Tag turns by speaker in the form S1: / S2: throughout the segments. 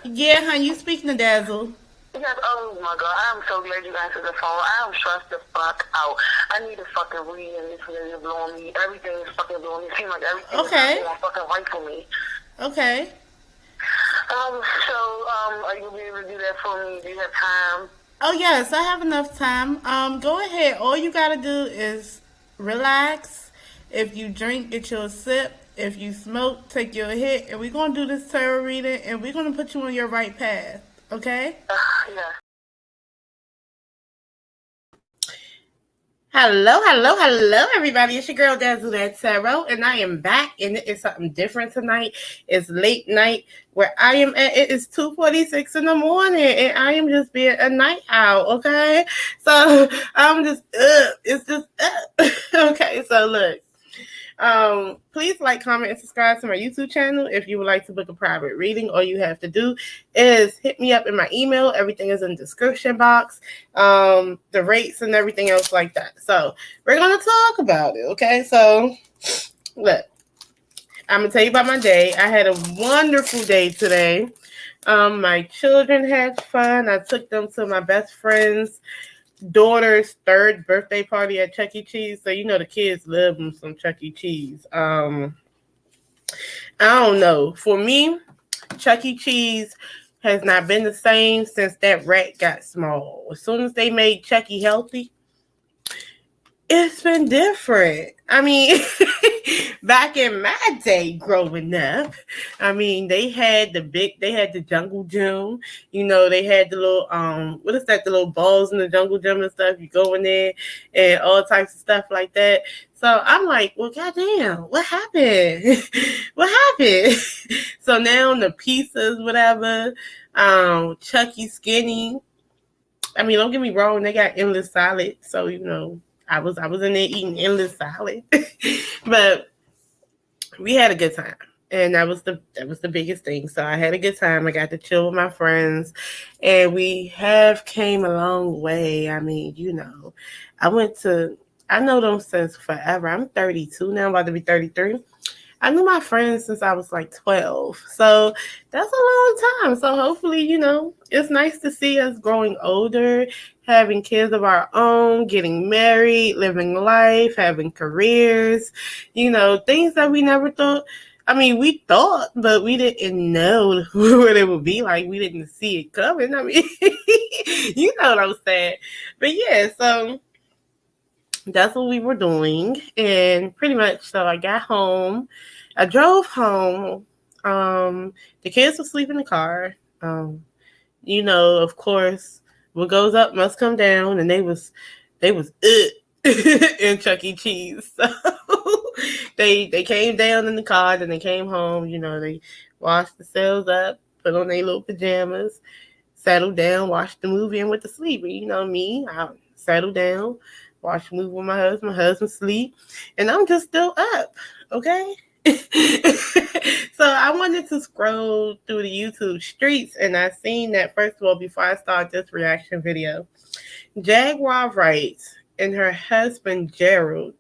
S1: Yeah, honey, you speaking to Dazzle.
S2: Yes, oh my god, I'm so glad you answered the phone. I'm stressed the fuck out. I need to fucking read and this is blowing me. Everything is fucking blowing me. It seems like everything is not
S1: Okay.
S2: going fucking right for me.
S1: Okay.
S2: Are you gonna be able to do that for me? Do you have time?
S1: Oh yes, I have enough time. Go ahead. All you gotta do is relax. If you drink, get you a sip. If you smoke, take your hit. And we're gonna do this tarot reading, and we're gonna put you on your right path. Okay?
S2: Yeah.
S1: Hello, everybody. It's your girl Dazzle that Tarot, and I am back, and it is something different tonight. It's late night where I am at. It is 2:46 in the morning, and I am just being a night owl. Okay, so I'm just it's just okay. So look. Please like, comment, and subscribe to my YouTube channel. If you would like to book a private reading, all you have to do is hit me up in my email. Everything is in the description box. The rates and everything else like that. So we're gonna talk about it. Okay, so look, I'm gonna tell you about my day. I had a wonderful day today. My children had fun. I took them to my best friend's daughter's third birthday party at Chuck E. Cheese. So you know the kids love them some Chuck E. Cheese. I don't know. For me, Chuck E. Cheese has not been the same since that rat got small. As soon as they made Chucky healthy, it's been different. I mean, back in my day growing up, I mean, they had the jungle gym. You know, they had the little, what is that, the little balls in the jungle gym and stuff. You go in there and all types of stuff like that. So I'm like, well, goddamn, what happened? What happened? So now the pizzas, whatever, Chucky Skinny. I mean, don't get me wrong, they got endless salad. So, you know, I was in there eating endless salad. But we had a good time. And that was the biggest thing. So I had a good time. I got to chill with my friends, and we have came a long way. I mean, you know, I went to I know them since forever. I'm 32 now, about to be 33. I knew my friends since I was like 12. So that's a long time. So hopefully, you know, it's nice to see us growing older, having kids of our own, getting married, living life, having careers, you know, things that we never thought. I mean, we thought, but we didn't know what it would be like. We didn't see it coming. I mean, you know what I'm saying. But yeah, so that's what we were doing. And pretty much, so I got home. I drove home. The kids were asleep in the car. You know, of course, what goes up must come down, and they was in Chuck E. Cheese. So they came down in the car, then they came home. You know, they washed themselves up, put on their little pajamas, settled down, watched the movie, and went to sleep. And you know me, I settled down, watched the movie with my husband. My husband sleep, and I'm just still up. Okay. So I wanted to scroll through the YouTube streets, and I seen that first of all before I start this reaction video. Jaguar writes, and her husband Gerald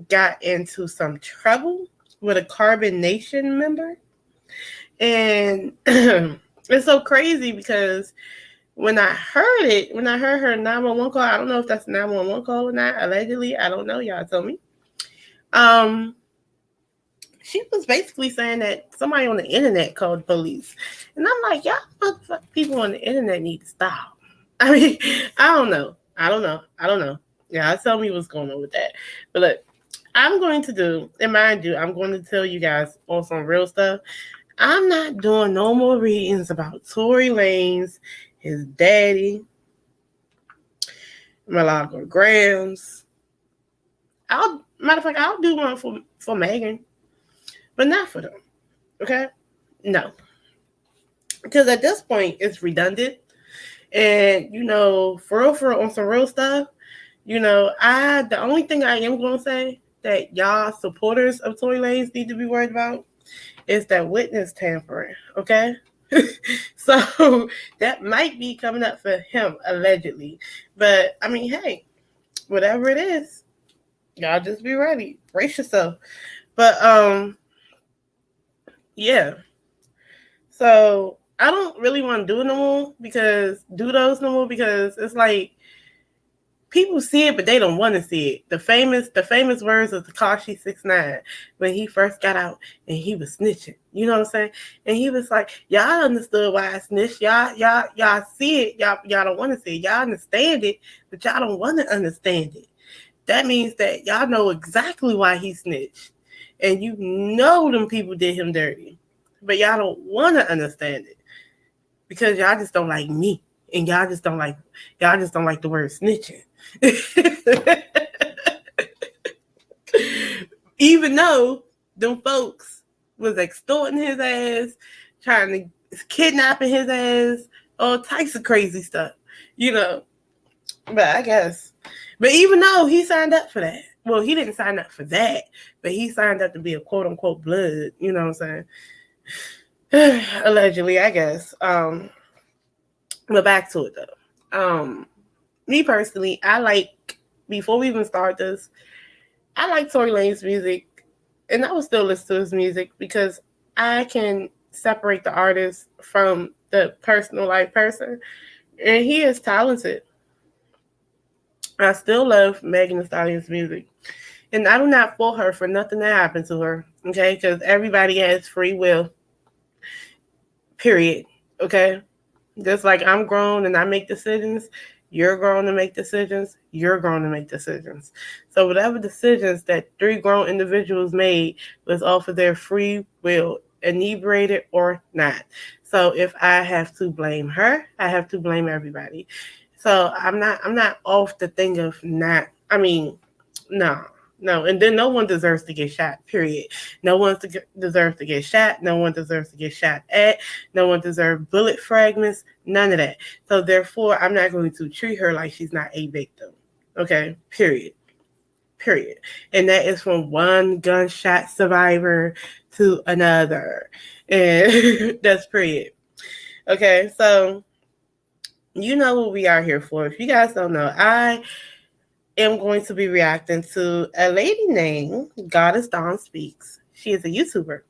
S1: got into some trouble with a Carbon Nation member, and it's so crazy because when I heard her 911 call, I don't know if that's a 911 call or not. Allegedly, I don't know. Y'all tell me. Um, she was basically saying that somebody on the internet called the police. And I'm like, y'all motherfucking people on the internet need to stop. I mean, I don't know. I don't know. Yeah, tell me what's going on with that. But look, I'm going to do, and mind you, I'm going to tell you guys on some real stuff. I'm not doing no more readings about Tory Lanez, his daddy, Malaga Grams. Matter of fact, I'll do one for Megan, but not for them. Okay, no, because at this point it's redundant, and you know, for real, on some real stuff, you know, the only thing I am gonna say that y'all supporters of Tory Lanez need to be worried about is that witness tampering. Okay. So that might be coming up for him allegedly, but I mean, hey, whatever it is, y'all just be ready, brace yourself. But yeah, so I don't really want to do those no more because it's like people see it, but they don't want to see it. The famous words of Tekashi 6ix9ine when he first got out and he was snitching. You know what I'm saying? And he was like, "Y'all understood why I snitched. Y'all see it. Y'all don't want to see it. Y'all understand it, but y'all don't want to understand it. That means that y'all know exactly why he snitched, and you know them people did him dirty, but y'all don't want to understand it because y'all just don't like me, and y'all just don't like the word snitching." Even though them folks was extorting his ass, trying to kidnapping his ass, all types of crazy stuff, you know. But I guess, but even though he signed up for that, well, he didn't sign up for that, but he signed up to be a quote unquote blood, you know what I'm saying? Allegedly, I guess. But back to it though. Me personally, I like, before we even start this, I like Tory Lanez music, and I will still listen to his music because I can separate the artist from the personal life person, and he is talented. I still love Megan Thee Stallion's music, and I do not fault her for nothing that happened to her, okay? Because everybody has free will, period, okay? Just like I'm grown and I make decisions, you're grown to make decisions, you're grown to make decisions. So whatever decisions that three grown individuals made was off of their free will, inebriated or not. So if I have to blame her, I have to blame everybody. So I'm not off the thing of not, no. No, and then no one deserves to get shot, period. No one deserves to get shot. No one deserves to get shot at. No one deserves bullet fragments. None of that. So therefore, I'm not going to treat her like she's not a victim. Okay, period. Period. And that is from one gunshot survivor to another. And that's period. Okay, so you know what we are here for. If you guys don't know, I am going to be reacting to a lady named Goddess Dawn Speaks. She is a YouTuber,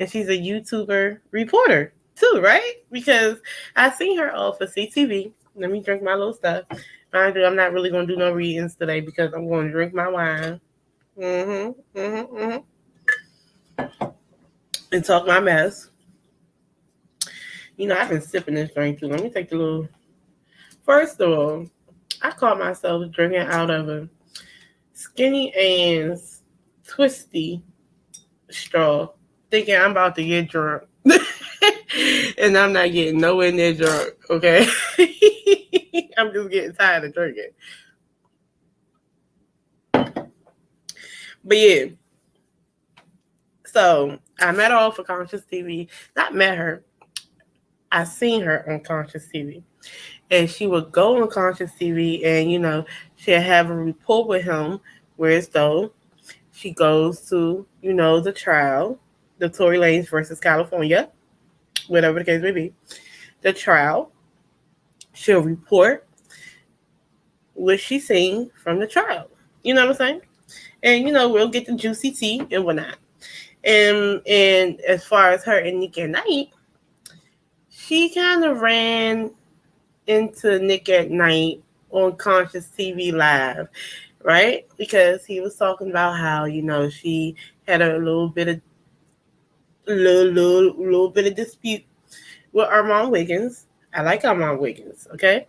S1: and she's a YouTuber reporter too, right? Because I seen her off of CTV. Let me drink my little stuff. Mind you, I'm not really going to do no readings today because I'm going to drink my wine. And talk my mess. You know, I've been sipping this drink too. Let me take the little. First of all, I caught myself drinking out of a Skinny Ann's twisty straw, thinking I'm about to get drunk. And I'm not getting nowhere near drunk, okay? I'm just getting tired of drinking. But yeah. So I met her off of Conscious TV. Not met her. I seen her on Conscious TV. And she would go on Conscious TV and, you know, she'd have a report with him, whereas though she goes to, you know, the trial, the Tory Lanez versus California, whatever the case may be, the trial. She'll report what she's seen from the trial. You know what I'm saying? And, you know, we'll get the juicy tea and whatnot. And as far as her and Nick at Night, she kind of ran into Nick at Night on Conscious TV Live, right? Because he was talking about how, you know, she had a little bit of dispute with Armand Wiggins. I like Armand Wiggins, okay?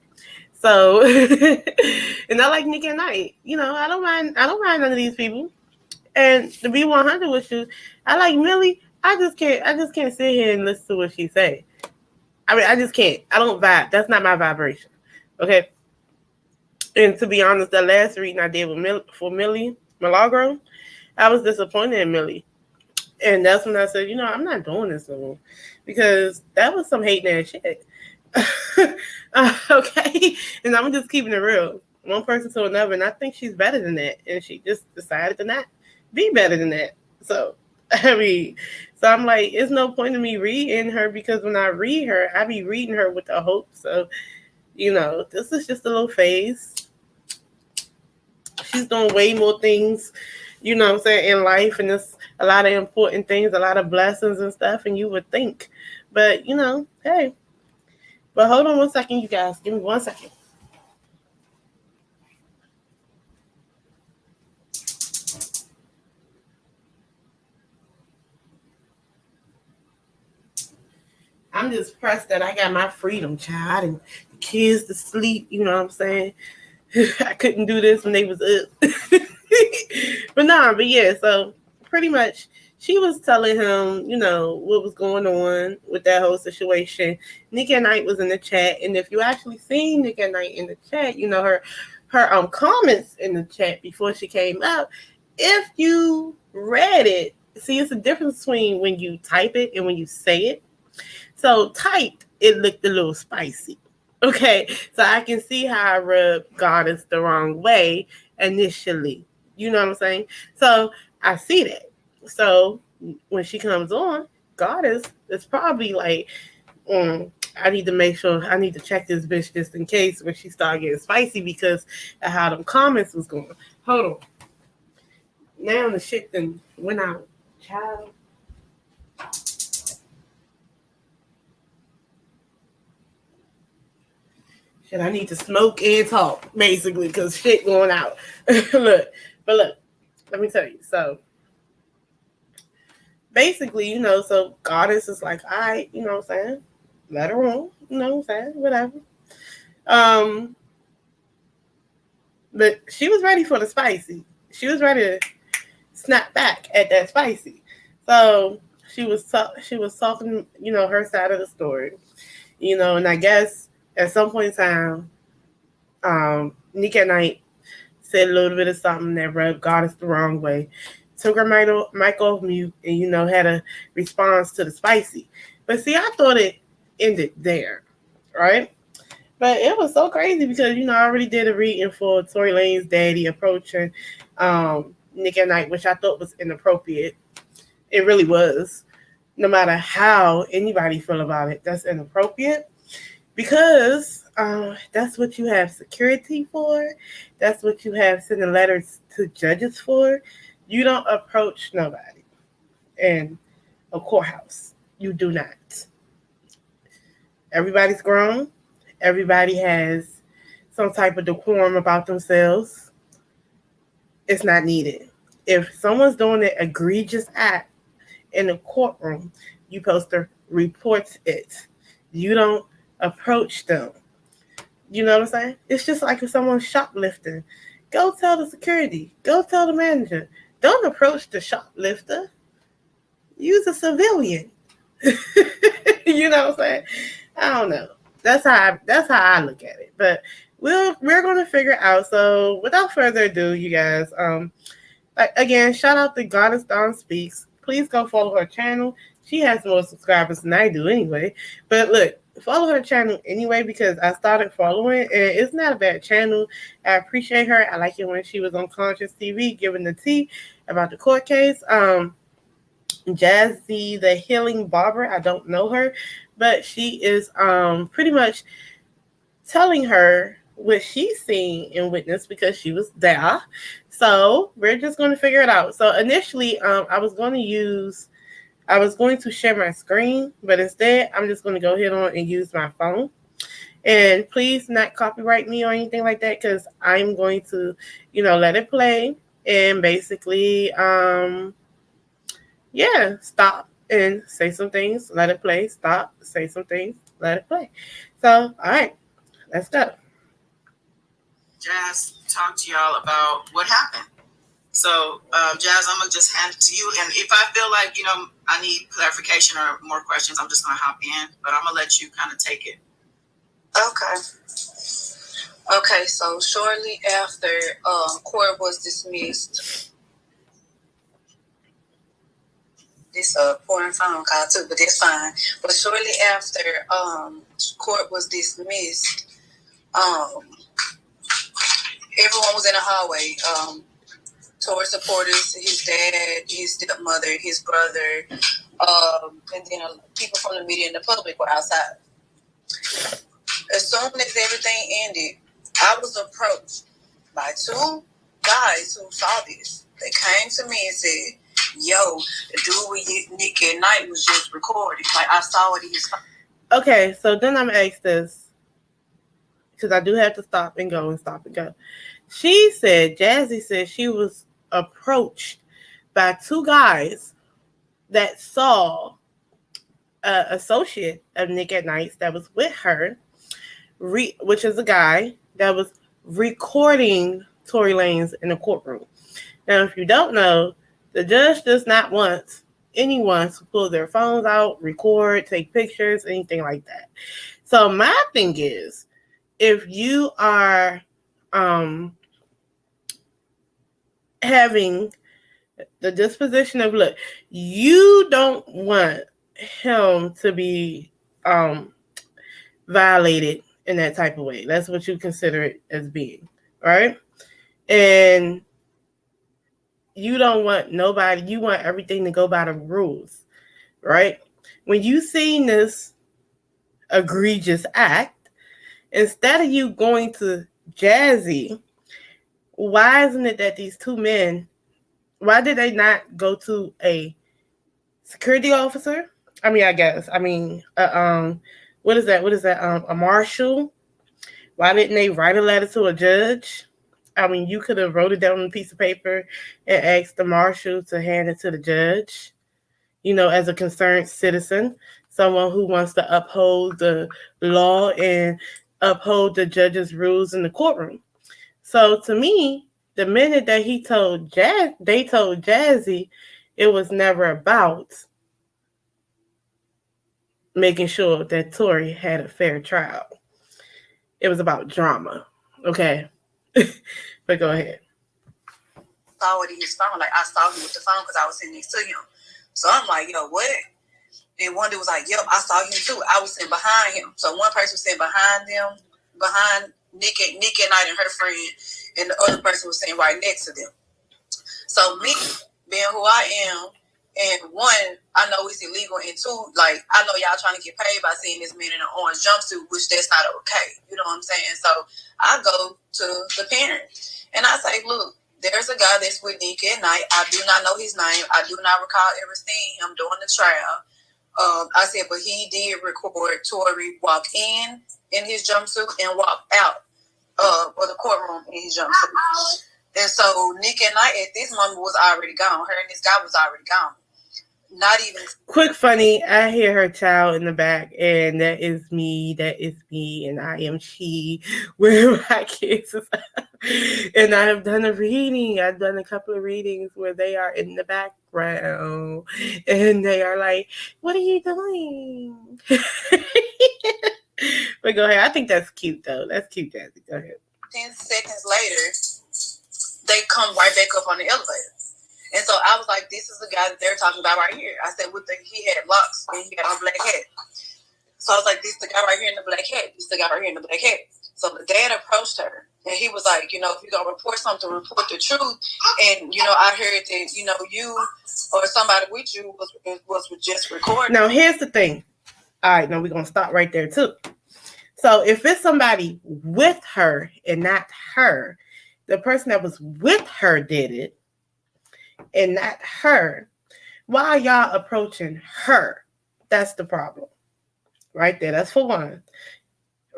S1: So, and I like Nick at Night. You know, I don't mind none of these people. And to be 100 with you, I like Millie. I just can't sit here and listen to what she say. I mean, I just can't. I don't vibe. That's not my vibration. Okay. And to be honest, the last reading I did for Millie Milagro, I was disappointed in Millie. And that's when I said, you know, I'm not doing this no more. Because that was some hating ass shit. Okay. And I'm just keeping it real. One person to another. And I think she's better than that. And she just decided to not be better than that. So, I mean, so I'm like, it's no point in me reading her because when I read her, I be reading her with the hopes of, you know, this is just a little phase. She's doing way more things, you know what I'm saying, in life. And there's a lot of important things, a lot of blessings and stuff. And you would think But, hey. But hold on one second, you guys. Give me 1 second. I'm just pressed that I got my freedom, child. And the kids to sleep, you know what I'm saying? I couldn't do this when they was up. But yeah, so pretty much she was telling him, what was going on with that whole situation. Nick at Night was in the chat, and if you actually seen Nick at Night in the chat, her comments in the chat before she came out, if you read it, see, it's a difference between when you type it and when you say it. So typed, it looked a little spicy. Okay, so I can see how I rubbed Goddess the wrong way initially. You know what I'm saying? So I see that. So when she comes on, Goddess is probably like, I need to make sure, I need to check this bitch just in case when she start getting spicy because of how them comments was going. Hold on. Now the shit then went out. Child. Shit, I need to smoke and talk, basically, because shit going out. Look, let me tell you. So, basically, so Goddess is like, all right, you know what I'm saying? Let her on, you know what I'm saying? Whatever. But she was ready for the spicy. She was ready to snap back at that spicy. So, she was talking, her side of the story. And I guess at some point in time, Nick at Night said a little bit of something that rubbed Goddess the wrong way. Took her mic off mute and, had a response to the spicy. But see, I thought it ended there, right? But it was so crazy because, I already did a reading for Tory Lane's daddy approaching Nick at Night, which I thought was inappropriate. It really was. No matter how anybody feel about it, that's inappropriate. Because that's what you have security for. That's what you have sending letters to judges for. You don't approach nobody in a courthouse. You do not. Everybody's grown. Everybody has some type of decorum about themselves. It's not needed. If someone's doing an egregious act in a courtroom, you're supposed to report it. You don't approach them. You know what I'm saying? It's just like if someone's shoplifting. Go tell the security. Go tell the manager. Don't approach the shoplifter. Use a civilian. You know what I'm saying? I don't know. That's how I look at it. But we're gonna figure it out. So without further ado, you guys, again, shout out to Goddess Dawn Speaks. Please go follow her channel. She has more subscribers than I do anyway. But look, follow her channel anyway because I started following and it's not a bad channel. I appreciate her. I like it when she was on Conscious TV giving the tea about the court case. Jazzy, the healing barber, I don't know her, but she is pretty much telling her what she's seen and witnessed because she was there. So we're just going to figure it out. So initially, I was going to share my screen, but instead, I'm just going to go ahead on and use my phone. And please not copyright me or anything like that because I'm going to, let it play and basically, stop and say some things, let it play, stop, say some things, let it play. So, all right, let's go.
S3: Jazz, talk to y'all about what happened. So, Jazz, I'm going to just hand it to you. And if I feel like, I need clarification or more questions, I'm just going to hop in. But I'm going to let you kind of take it.
S4: Okay, so shortly after court was dismissed, this foreign phone call too, but it's fine. But shortly after court was dismissed, everyone was in the hallway. Tory supporters, his dad, his stepmother, his brother, and then people from the media and the public were outside. As soon as everything ended, I was approached by two guys who saw this. They came to me and said, yo, the dude with Nick at night was just recording. Like, I saw it in his phone.
S1: Okay, so then I'm going to ask this, because I do have to stop and go. She said, Jazzy said she was approached by two guys that saw an associate of Nick at Night that was with her, which is a guy that was recording Tory Lanez in the courtroom. Now, if you don't know, the judge does not want anyone to pull their phones out, record, take pictures, anything like that. So my thing is, if you are having the disposition of, look, you don't want him to be violated in that type of way. That's what you consider it as being, right? And you don't want nobody, you want everything to go by the rules, right? When you seen this egregious act, instead of you going to Jazzy, why isn't it that these two men, why did they not go to a security officer? What is that? A marshal? Why didn't they write a letter to a judge? You could have wrote it down on a piece of paper and asked the marshal to hand it to the judge, as a concerned citizen, someone who wants to uphold the law and uphold the judge's rules in the courtroom. So to me, the minute that they told Jazzy, it was never about making sure that Tory had a fair trial. It was about drama. Okay. But go ahead.
S4: Saw it in his phone. Like, I saw him with the phone because I was sitting next to him. So I'm like, yo, what? And one dude was like, yep, I saw him too. I was sitting behind him. So one person was sitting behind Nick at Night and her friend, and the other person was sitting right next to them. So me, being who I am, and one, I know it's illegal, and two, like, I know y'all trying to get paid by seeing this man in an orange jumpsuit, which that's not okay. You know what I'm saying? So I go to the parent, and I say, look, there's a guy that's with Nick at Night. I do not know his name. I do not recall ever seeing him during the trial. I said, but he did record Tory walk in his jumpsuit and walk out of the courtroom in his jumpsuit. And so Nick at Night at this moment was already gone. Her and this guy was already gone. Not even.
S1: Quick funny, I hear her child in the back, and that is me, and I am she, where my kids is. And I have done I've done a couple of readings where they are in the background, and they are like, what are you doing? But go ahead. I think that's cute, though. That's cute, Jazzy. Go ahead.
S4: 10 seconds later, they come right back up on the elevator. And so I was like, this is the guy that they're talking about right here. I said, he had locks and he had a black hat. So I was like, this is the guy right here in the black hat. This is the guy right here in the black hat. So the dad approached her and he was like, if you're going to report something, report the truth. And, I heard that, you or somebody with you was just recording.
S1: Now, here's the thing. All right, now we're going to stop right there, too. So if it's somebody with her and not her, the person that was with her did it, and not her, why are y'all approaching her? That's the problem. Right there. That's for one.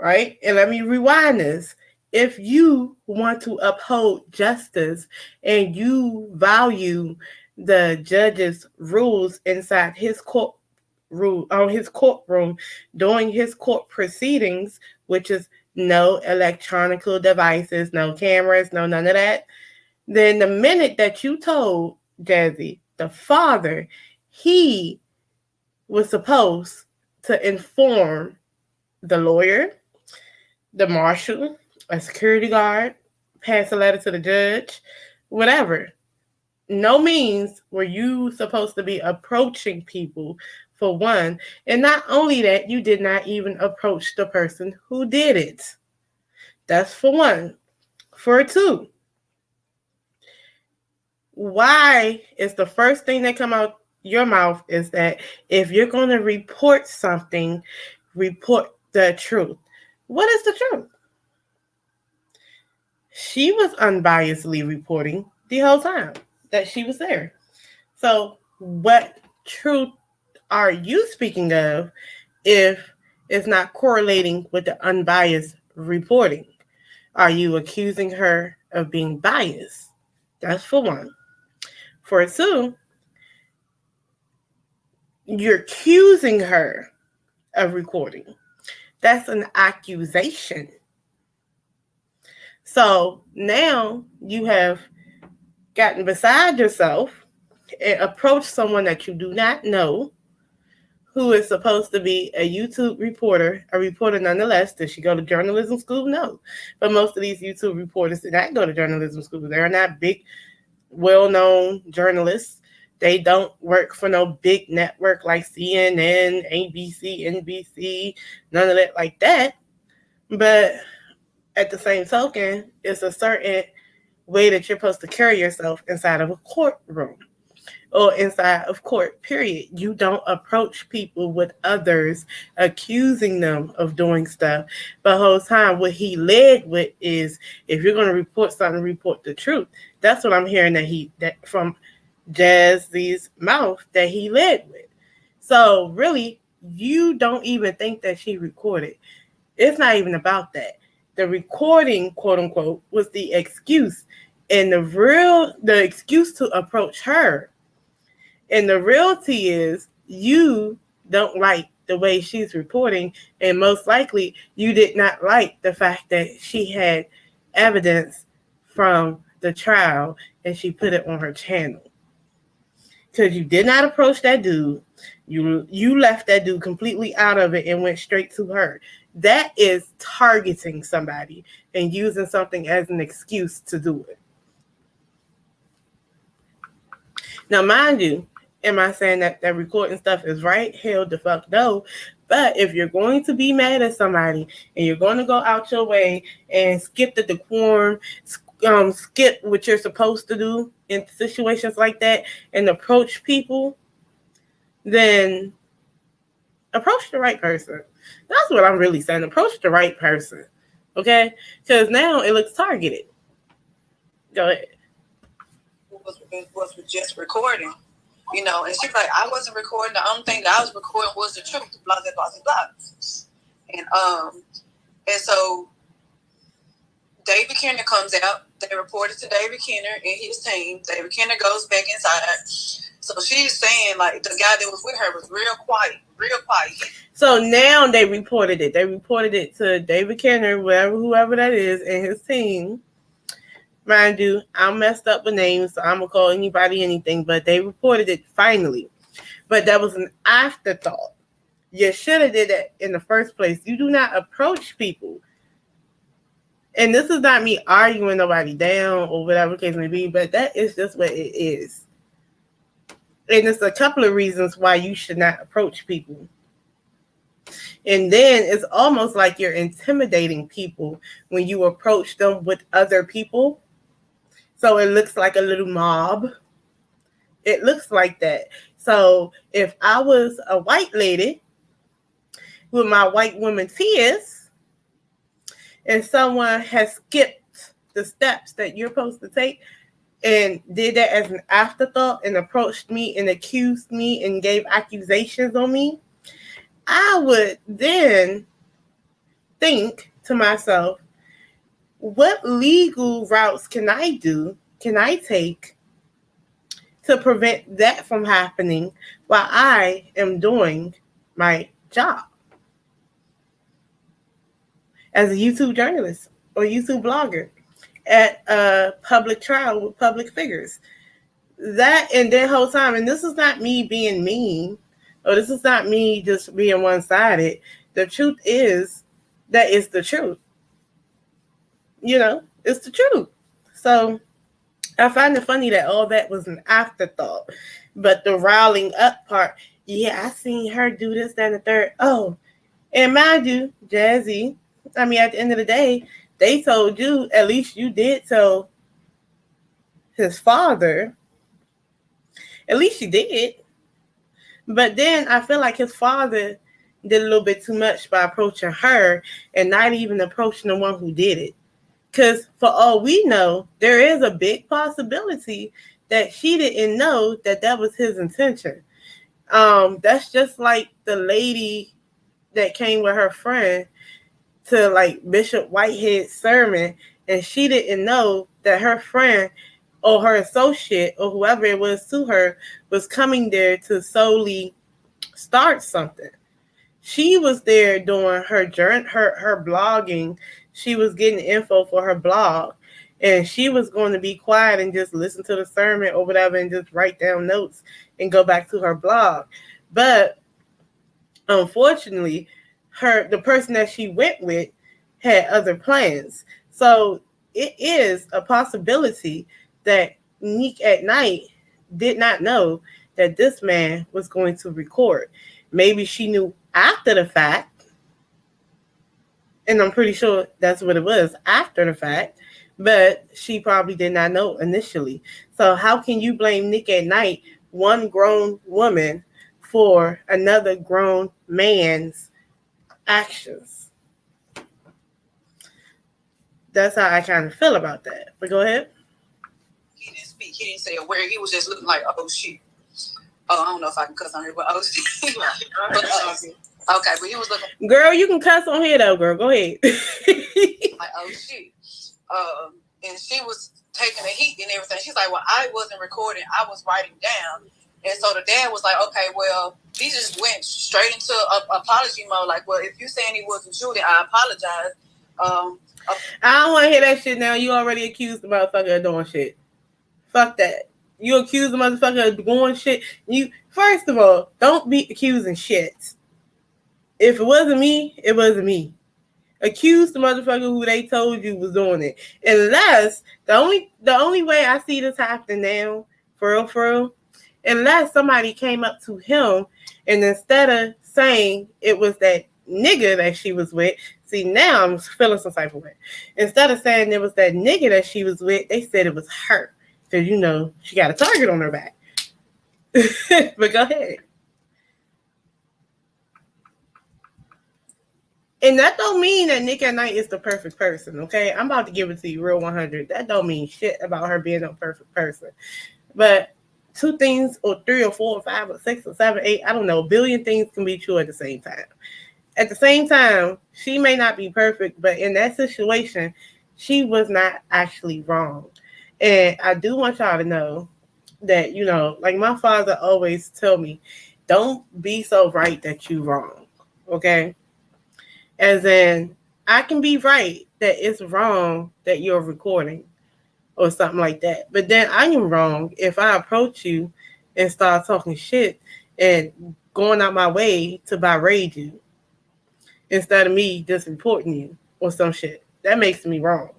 S1: Right? And let me rewind this. If you want to uphold justice and you value the judge's rules inside his courtroom during his court proceedings, which is no electronic devices, no cameras, no none of that, then the minute that you told Jazzy, the father, he was supposed to inform the lawyer, the marshal, a security guard, pass a letter to the judge, whatever. No means were you supposed to be approaching people, for one. And not only that, you did not even approach the person who did it. That's for one. For two, why is the first thing that come out your mouth is that if you're going to report something, report the truth? What is the truth? She was unbiasedly reporting the whole time that she was there. So what truth are you speaking of if it's not correlating with the unbiased reporting? Are you accusing her of being biased? That's for one. For two, you're accusing her of recording. That's an accusation. So now you have gotten beside yourself and approached someone that you do not know, who is supposed to be a YouTube reporter, a reporter nonetheless. Did she go to journalism school? No. But most of these YouTube reporters did not go to journalism school. They're not big, well-known journalists. They don't work for no big network like CNN, ABC, NBC, none of that like that. But at the same token, it's a certain way that you're supposed to carry yourself inside of a courtroom or inside of court, period. You don't approach people with others accusing them of doing stuff. But the whole time, what he led with is, if you're going to report something, report the truth. That's what I'm hearing that from Jazzy's mouth that he led with. So really, you don't even think that she recorded. It's not even about that. The recording, quote unquote, was the excuse. And the excuse to approach her. And the reality is, you don't like the way she's reporting, and most likely you did not like the fact that she had evidence from the trial and she put it on her channel. Because you did not approach that dude. You left that dude completely out of it and went straight to her. That is targeting somebody and using something as an excuse to do it. Now, mind you, am I saying that recording stuff is right? Hell the fuck no. But if you're going to be mad at somebody and you're going to go out your way and skip the decorum, skip what you're supposed to do in situations like that and approach people, then approach the right person. That's what I'm really saying. Approach the right person. Okay? Because now it looks targeted. Go ahead.
S4: Was just recording. You know, and she's like, I wasn't recording. The only thing that I was recording was the truth. Blah, blah, blah, blah. And so David Kenner comes out. They reported to David Kenner and his team. David Kenner goes back inside. So she's saying, like, the guy that was with her was real quiet.
S1: So now they reported it. They reported it to David Kenner, whoever that is, and his team. Mind you, I'm messed up with names, so I'm going to call anybody anything, but they reported it finally. But that was an afterthought. You should have did that in the first place. You do not approach people. And this is not me arguing nobody down or whatever the case may be, but that is just what it is. And it's a couple of reasons why you should not approach people. And then it's almost like you're intimidating people when you approach them with other people. So it looks like a little mob. It looks like that. So if I was a white lady with my white woman tears and someone has skipped the steps that you're supposed to take and did that as an afterthought and approached me and accused me and gave accusations on me, I would then think to myself, what legal routes can I take to prevent that from happening while I am doing my job as a YouTube journalist or YouTube blogger at a public trial with public figures? That, and that whole time, and this is not me being mean, or this is not me just being one-sided. The truth is that it's the truth. You know, it's the truth. So I find it funny that all that was an afterthought. But the riling up part, yeah, I seen her do this, that, and the third. Oh, and mind you, Jazzy, I mean, at the end of the day, they told you, at least you did tell his father. At least you did. But then I feel like his father did a little bit too much by approaching her and not even approaching the one who did it. Because for all we know, there is a big possibility that she didn't know that that was his intention. That's just like the lady that came with her friend to like Bishop Whitehead's sermon, and she didn't know that her friend or her associate or whoever it was to her was coming there to solely start something. She was there doing her journey, her blogging. She was getting info for her blog, and she was going to be quiet and just listen to the sermon or whatever and just write down notes and go back to her blog. But unfortunately, the person that she went with had other plans. So it is a possibility that Nick at Night did not know that this man was going to record. Maybe she knew after the fact, and I'm pretty sure that's what it was, after the fact, but she probably did not know initially. So how can you blame Nick at Night, one grown woman, for another grown man's actions? That's how I kind of feel about that. But go ahead.
S4: He didn't speak. He didn't say a word. He was just looking like, oh, shit. Oh, I don't know if I can cuss on here, but oh, shit. Okay, but he was looking.
S1: Girl, you can cuss on here, though, girl. Go ahead.
S4: Like, oh, shit. And she was taking the heat and everything. She's like, well, I wasn't recording. I was writing down. And so the dad was like, okay, well, he just went straight into apology mode. Like, well, if you're saying he wasn't shooting, I apologize.
S1: I don't want to hear that shit now. You already accused the motherfucker of doing shit. Fuck that. You accuse the motherfucker of doing shit. You, first of all, don't be accusing shit. If it wasn't me, it wasn't me. Accuse the motherfucker who they told you was doing it. Unless, the only way I see this happening now, for real, unless somebody came up to him and instead of saying it was that nigga that she was with, see, now I'm feeling some type of way. Instead of saying it was that nigga that she was with, they said it was her. Because, you know, she got a target on her back. But go ahead. And that don't mean that Nick at Night is the perfect person, okay? I'm about to give it to you real 100. That don't mean shit about her being a perfect person. But 2 things or 3 or 4 or 5 or 6 or 7, 8, I don't know, a billion things can be true at the same time. At the same time, she may not be perfect, but in that situation, she was not actually wrong. And I do want y'all to know that, you know, like my father always tell me, don't be so right that you wrong, okay? As in, I can be right that it's wrong that you're recording or something like that. But then I am wrong if I approach you and start talking shit and going out my way to berate you instead of me just reporting you or some shit. That makes me wrong.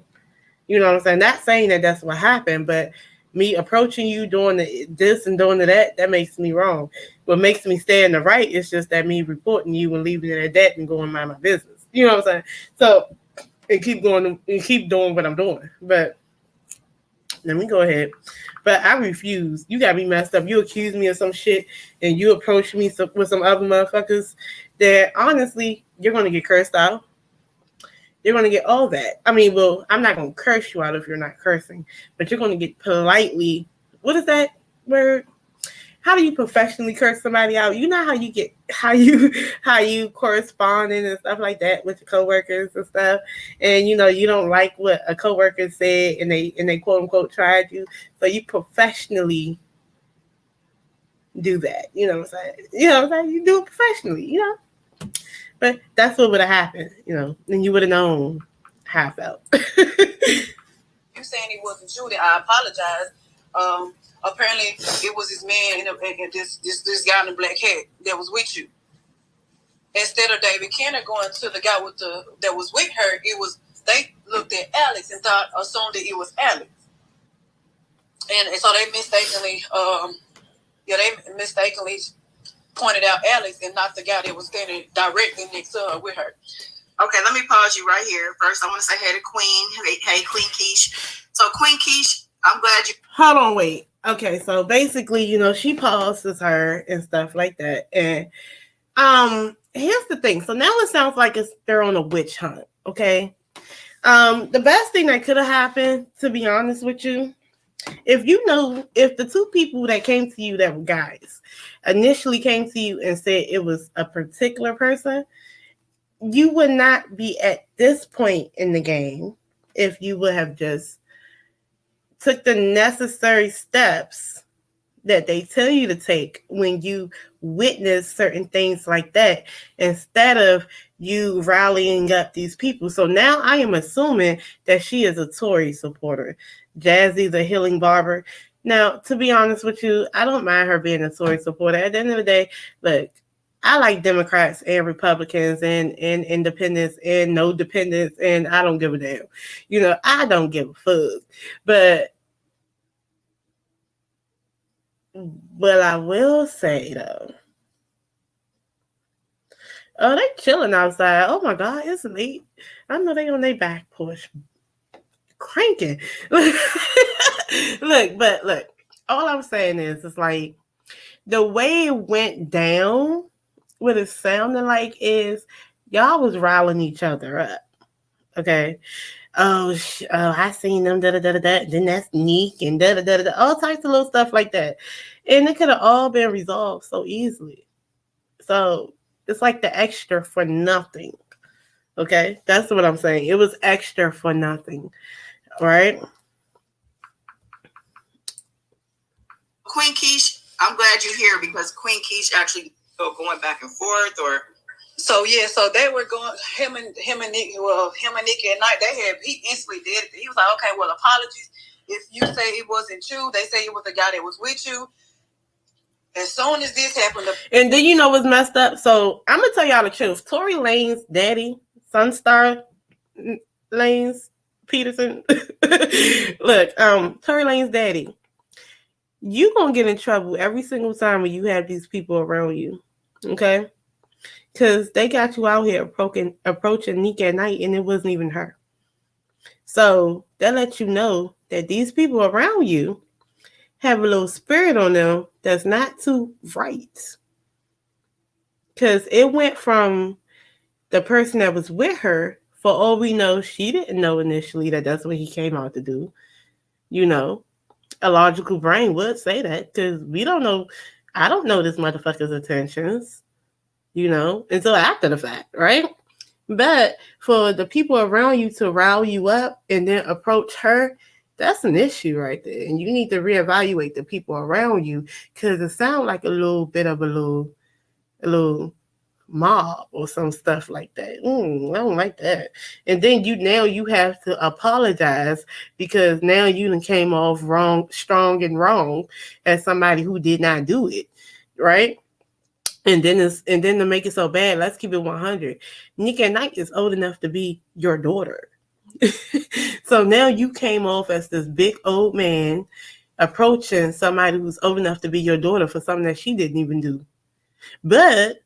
S1: You know what I'm saying? Not saying that that's what happened, but me approaching you doing this and doing that, that makes me wrong. What makes me stay in the right is just that me reporting you and leaving it at that and going mind my business. You know what I'm saying? So, and keep going and keep doing what I'm doing. But let me go ahead. But I refuse. You got me messed up. You accuse me of some shit and you approach me with some other motherfuckers that honestly, you're going to get cursed out. You're going to get all that. I mean, well, I'm not going to curse you out if you're not cursing, but you're going to get politely. What is that word? How do you professionally curse somebody out? You know how you corresponding and stuff like that with your coworkers and stuff. And you know, you don't like what a coworker said and they quote unquote tried you. So you professionally do that. You know what I'm saying? You know what I'm saying? You do it professionally, you know? But that's what would have happened, you know, and you would have known how I felt.
S4: You saying he wasn't shooting, I apologize. Apparently it was his man and this guy in the black hat that was with you. Instead of David Kenner going to the guy that was with her, they looked at Alex and assumed that it was Alex. And so they mistakenly pointed out Alex and not the guy that was standing directly next to her with her.
S3: Okay, let me pause you right here. First, I want to say hey to Queen. Hey, Queen Keish. So, Queen Keish, I'm glad you...
S1: Hold on, wait. Okay, so basically, you know, she pauses her and stuff like that. And here's the thing. So now it sounds like they're on a witch hunt, okay? The best thing that could have happened, to be honest with you, If the two people that came to you that were guys initially came to you and said it was a particular person, you would not be at this point in the game if you would have just took the necessary steps that they tell you to take when you witness certain things like that, instead of you rallying up these people. So now I am assuming that she is a Tory supporter. Jazzy, the healing barber. Now, to be honest with you, I don't mind her being a Tory supporter. At the end of the day, look, I like Democrats and Republicans and independents and no dependents, and I don't give a damn. I don't give a fuck. But what I will say, though, oh, they chilling outside. Oh, my God, it's late. I know they on their back porch cranking. Look, all I'm saying is, it's like, the way it went down, what it sounded like is y'all was riling each other up. Okay. Oh, I seen them, da-da-da-da-da. Then that's Neek and da-da-da-da-da. All types of little stuff like that. And it could have all been resolved so easily. So it's like the extra for nothing. Okay? That's what I'm saying. It was extra for nothing. Right?
S3: Queen Keish, I'm glad you're here because Queen Keish actually going back and forth or...
S4: So they were going him and Nikki at night. He instantly did it. He was like, okay, well, apologies. If you say it wasn't you, they say it was the guy that was with you. As soon as this happened,
S1: and then what's messed up. So I'm gonna tell y'all the truth. Tory Lane's daddy, Sunstar Lane's Peterson. Look, Tory Lane's daddy. You gonna get in trouble every single time when you have these people around you, okay? Because they got you out here approaching Nika at night, and it wasn't even her. So that lets you know that these people around you have a little spirit on them that's not too right. Because it went from the person that was with her, for all we know, she didn't know initially that that's what he came out to do. A logical brain would say that, because we don't know. I don't know this motherfucker's intentions. Until after the fact, right? But for the people around you to rile you up and then approach her, that's an issue right there. And you need to reevaluate the people around you, because it sounds like a little bit of a little mob or some stuff like that. I don't like that. And then you have to apologize, because now you done came off strong and wrong as somebody who did not do it, right? And then to make it so bad, let's keep it 100. Nika Knight is old enough to be your daughter. So now you came off as this big old man approaching somebody who's old enough to be your daughter for something that she didn't even do. But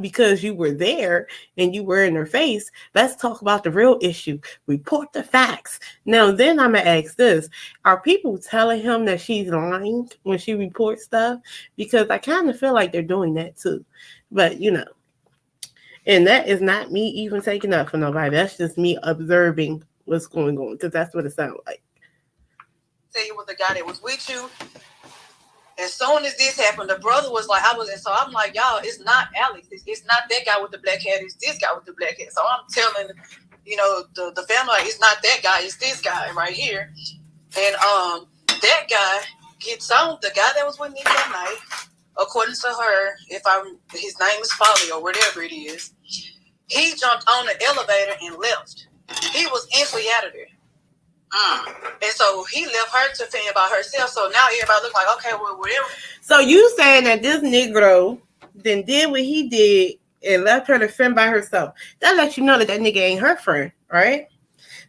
S1: because you were there and you were in her face, let's talk about the real issue. Report the facts. Now, then I'm going to ask this. Are people telling him that she's lying when she reports stuff? Because I kind of feel like they're doing that too. But, and that is not me even taking up for nobody. That's just me observing what's going on, because that's what it sounds like.
S4: Say it was the guy that was with you. As soon as this happened, the brother was like, so I'm like, y'all, it's not Alex. It's not that guy with the black hat. It's this guy with the black hat. So I'm telling, the family, like, it's not that guy. It's this guy right here. And that guy gets on, the guy that was with me that night, according to her, his name is Folly or whatever it is, he jumped on the elevator and left. He was instantly out of there. And so he left her to fend by herself. So now everybody look like, okay, well, whatever.
S1: So you saying that this Negro then did what he did and left her to fend by herself? That lets you know that nigga ain't her friend, right?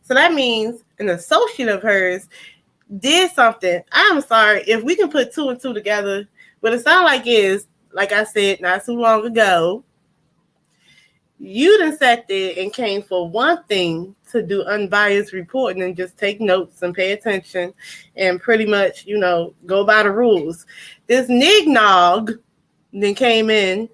S1: So that means an associate of hers did something. I'm sorry if we can put two and two together. What it sounds like is, like I said not too long ago, you done sat there and came for one thing to do unbiased reporting and just take notes and pay attention and pretty much, go by the rules. This nignog then came in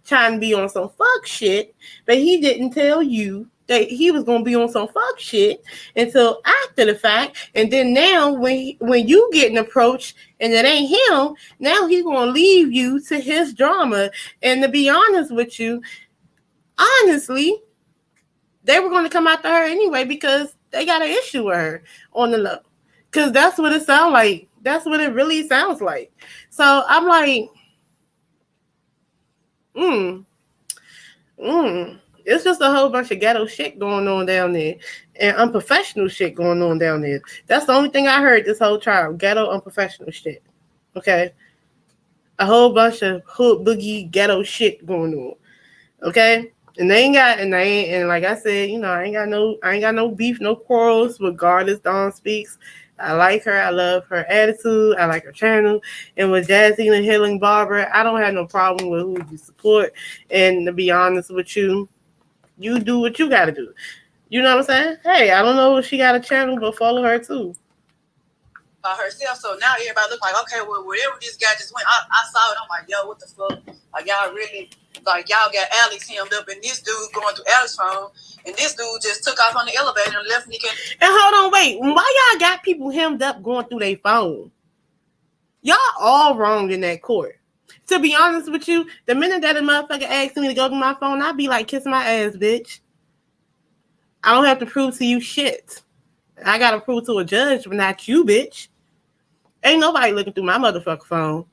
S1: trying to be on some fuck shit, but he didn't tell you that he was gonna be on some fuck shit until after the fact. And then now, when you getting approached and it ain't him, now he's gonna leave you to his drama. And to be honest with you, honestly, they were gonna come after her anyway because they got an issue with her on the low. Because that's what it sounds like. That's what it really sounds like. So I'm like, it's just a whole bunch of ghetto shit going on down there and unprofessional shit going on down there. That's the only thing I heard this whole trial. Ghetto unprofessional shit. Okay? A whole bunch of hood boogie ghetto shit going on. Okay? And like I said, I ain't got no beef, no quarrels with Goddess Dawn Speaks. I like her. I love her attitude. I like her channel. And with Jazzy and Healing Barber, I don't have no problem with who you support. And to be honest with you, you do what you got to do. You know what I'm saying? Hey, I don't know if she got a channel, but follow her too.
S4: Herself. So now everybody look like, okay, well, wherever this guy just went, I saw it. I'm like, yo, what the fuck? Like, y'all really, like, y'all got Alex hemmed up and this dude going through Alex's phone, and this dude just took off on the elevator and left Nikki.
S1: And hold on, wait. Why y'all got people hemmed up going through their phone? Y'all all wrong in that court. To be honest with you, the minute that a motherfucker asks me to go to my phone, I'd be like, kiss my ass, bitch. I don't have to prove to you shit. I got to prove to a judge, but not you, bitch. Ain't nobody looking through my motherfucking phone.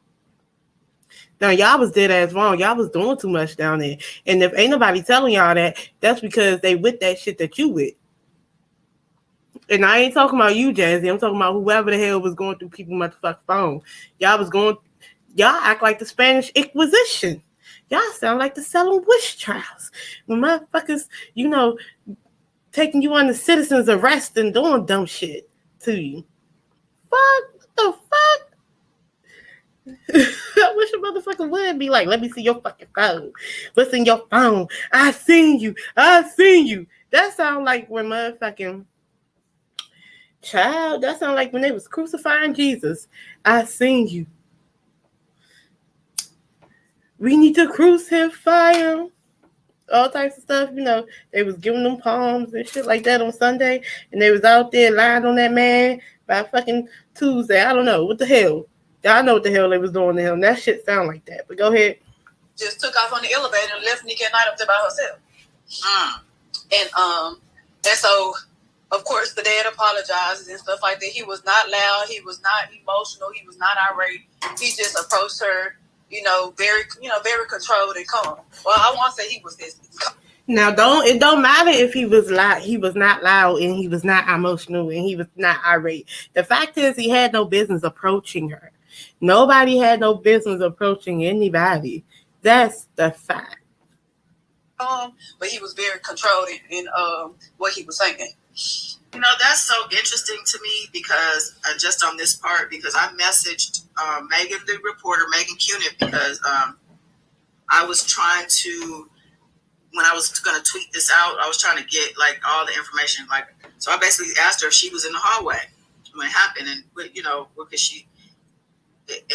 S1: Now, y'all was dead ass wrong. Y'all was doing too much down there. And if ain't nobody telling y'all that, that's because they with that shit that you with. And I ain't talking about you, Jazzy. I'm talking about whoever the hell was going through people's motherfucking phone. Y'all act like the Spanish Inquisition. Y'all sound like the Salem witch trials. When motherfuckers, taking you on the citizen's arrest and doing dumb shit to you. Fuck. The fuck? I wish a motherfucker would be like, let me see your fucking phone. What's in your phone? I seen you. That sound like when motherfucking child, that sound like when they was crucifying Jesus. I seen you. We need to crucify him. All types of stuff, they was giving them palms and shit like that on Sunday, and they was out there lying on that man by fucking Tuesday. I don't know. What the hell? Y'all know what the hell they was doing to him. That shit sound like that. But go ahead.
S4: Just took off on the elevator and left Nikki at night up there by herself. And so, of course, the dad apologizes and stuff like that. He was not loud. He was not emotional. He was not irate. He just approached her, very controlled and calm. Well, I won't say he was this.
S1: Now, it don't matter if he was loud. He was not loud, and he was not emotional, and he was not irate. The fact is, he had no business approaching her. Nobody had no business approaching anybody. That's the fact.
S4: But he was very controlled in what he was saying.
S3: That's so interesting to me because just on this part, because I messaged Megan, the reporter, Megan Cunit, because I was trying to, when I was going to tweet this out, I was trying to get like all the information. So I basically asked her if she was in the hallway when it happened, and because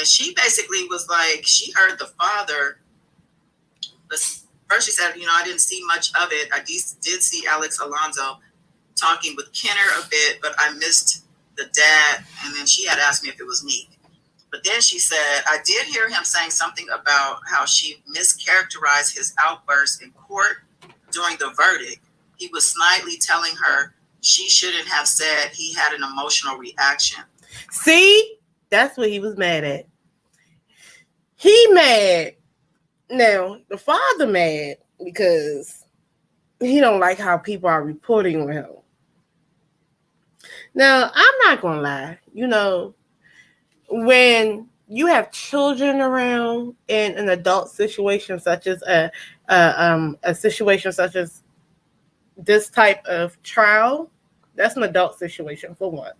S3: she basically was like, she heard the father. First she said, I didn't see much of it. I did see Alex Alonso talking with Kenner a bit, but I missed the dad. And then she had asked me if it was Neek. But then she said, I did hear him saying something about how she mischaracterized his outburst in court during the verdict. He was snidely telling her she shouldn't have said he had an emotional reaction.
S1: See? That's what he was mad at. He mad. Now, the father mad because he don't like how people are reporting on him. Now, I'm not going to lie. When you have children around in an adult situation such as a situation such as this type of trial, that's an adult situation for one.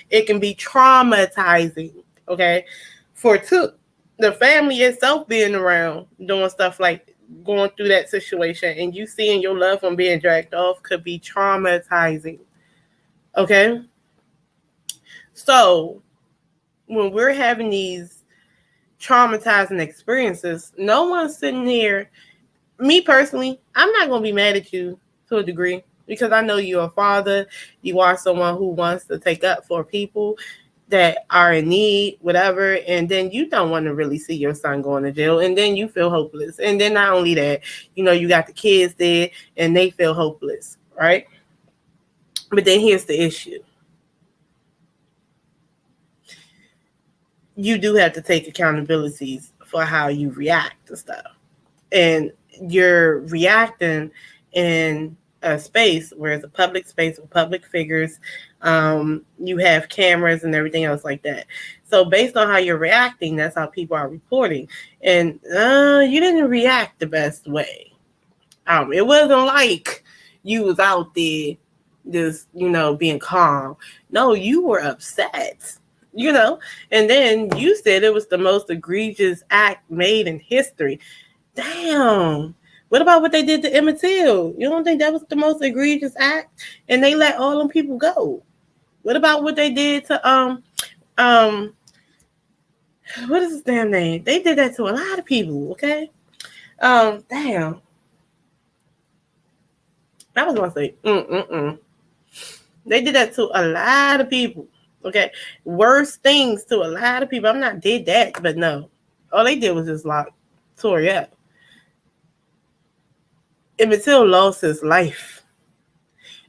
S1: It can be traumatizing, okay? For two, the family itself being around doing stuff like going through that situation and you seeing your loved one being dragged off could be traumatizing, okay? So when we're having these traumatizing experiences, no one's sitting here me personally, I'm not going to be mad at you to a degree because I know you're a father. You are someone who wants to take up for people that are in need, whatever, and then you don't want to really see your son going to jail, and then you feel hopeless. And then not only that, you got the kids there and they feel hopeless, right? But then here's the issue. You do have to take accountabilities for how you react to stuff. And you're reacting in a space where it's a public space with public figures. You have cameras and everything else like that. So based on how you're reacting, that's how people are reporting. And you didn't react the best way. It wasn't like you was out there just, being calm. No, you were upset, and then you said it was the most egregious act made in history. Damn. What about what they did to Emmett Till? You don't think that was the most egregious act? And they let all them people go. What about what they did to what is his damn name? They did that to a lot of people, okay? Damn. I was gonna say, They did that to a lot of people, okay? Worse things to a lot of people. I'm not did that, but no. All they did was just lock Tory up. Emmett Till lost his life.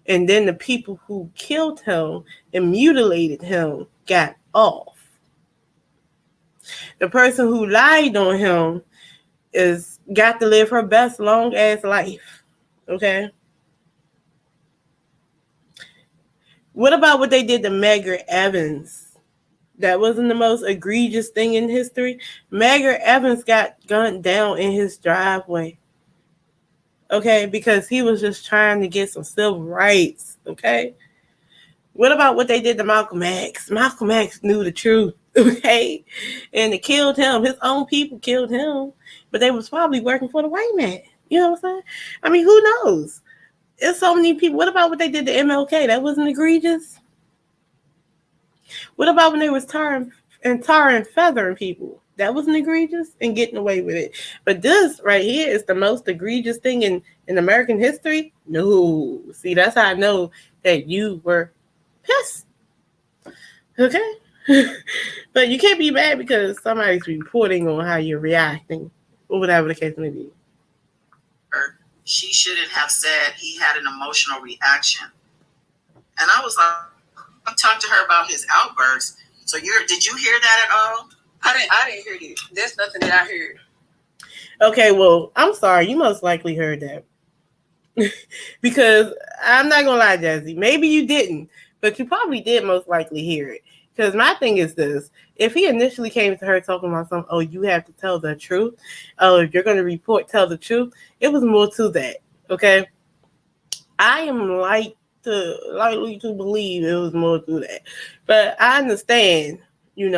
S1: And then the people who killed him and mutilated him got off. The person who lied on him got to live her best long ass life. Okay? What about what they did to Medgar Evans? That wasn't the most egregious thing in history. Medgar Evans got gunned down in his driveway. Okay, because he was just trying to get some civil rights. Okay. What about what they did to Malcolm X? Malcolm X knew the truth. Okay, and they killed him. His own people killed him, but they was probably working for the white man. You know what I'm saying? I mean, who knows? There's so many people. What about what they did to MLK? That wasn't egregious. What about when they was tarring and feathering people? That wasn't egregious and getting away with it. But this right here is the most egregious thing in American history. No. See, that's how I know that you were pissed. Okay? But you can't be mad because somebody's reporting on how you're reacting or whatever the case may be.
S3: She shouldn't have said he had an emotional reaction. And I was like, I talked to her about his outburst. So did you hear that at all?
S4: I didn't hear it. There's nothing that I heard.
S1: Okay, well, I'm sorry. You most likely heard that. Because I'm not going to lie, Jazzy. Maybe you didn't, but you probably did most likely hear it. Because my thing is this. If he initially came to her talking about something, oh, you have to tell the truth. Oh, if you're going to report, tell the truth. It was more to that, okay? I am likely to believe it was more to that. But I understand, you're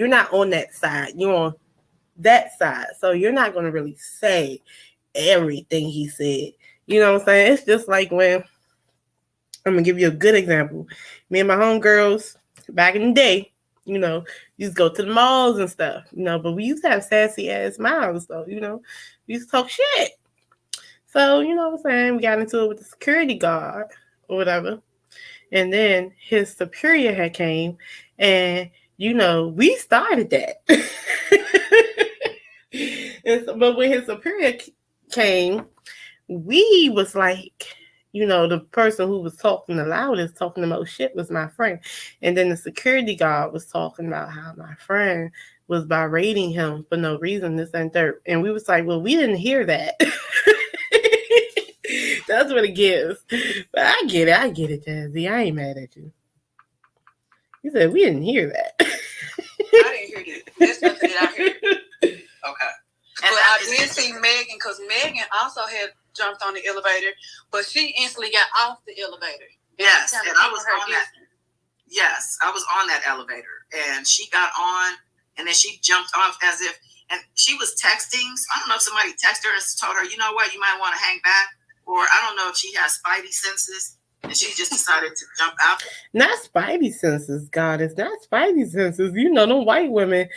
S1: not on that side. You're on that side. So you're not going to really say everything he said. You know what I'm saying? It's just like when, I'm going to give you a good example. Me and my homegirls, back in the day, used to go to the malls and stuff, but we used to have sassy ass mouths, so, we used to talk shit. So, you know what I'm saying? We got into it with the security guard or whatever. And then his superior had came and, we started that. But when his superior came, we was like, the person who was talking the loudest, talking the most shit was my friend. And then the security guard was talking about how my friend was berating him for no reason, this and third. And we was like, well, we didn't hear that. That's what it gives. But I get it, Jazzy. I ain't mad at you. You said we didn't hear that.
S4: I didn't hear it. There's nothing that I heard.
S3: Okay.
S4: But I did see Megan, because Megan also had jumped on the elevator, but she instantly got off the elevator.
S3: Yes, and I was on that. Yes, I was on that elevator, and she got on, and then she jumped off as if, and she was texting. So I don't know if somebody texted her and told her, you know what, you might want to hang back, or I don't know if she has spidey senses, and she just decided to jump out.
S1: Not spidey senses, God. It's not spidey senses. Them white women,